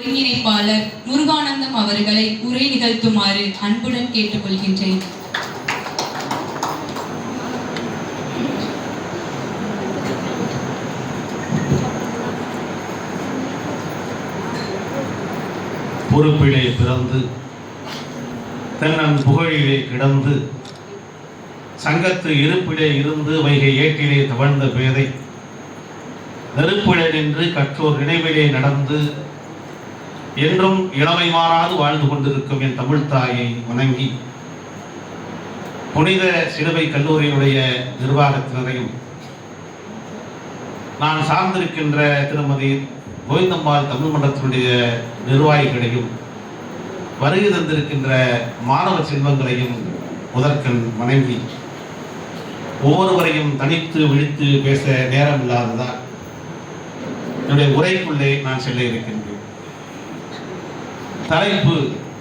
ஒருங்கிணைப்பாளர் முருகானந்தம் அவர்களை உரை நிகழ்த்துமாறு அன்புடன் கேட்டுக்கொள்கின்றேன். பொறுப்பிலே பிறந்து தென்னன் புகழிலே கிடந்து சங்கத்து இருப்பிலே இருந்து வைகை ஏட்டிலே தவழ்ந்த பேதை நெருப்பிலே நின்று கற்றோர் நினைவிலே நடந்து என்றும் இளமை மாறாது வாழ்ந்து கொண்டிருக்கும் என் தமிழ் தாயை வணங்கி புனித சிலுவை கல்லூரியினுடைய நிர்வாகத்தினரையும் நான் சார்ந்திருக்கின்ற திருமதி கோவிந்தம்மாள் தமிழ் மன்றத்தினுடைய நிர்வாகிகளையும் வருகை தந்திருக்கின்ற மாணவ செல்வங்களையும் முதற்கண் வணங்கி ஒவ்வொருவரையும் தனித்து விழித்து பேச நேரம் இல்லாததால் என்னுடைய உரைக்குள்ளே நான் செல்ல இருக்கின்றேன். தலைப்பு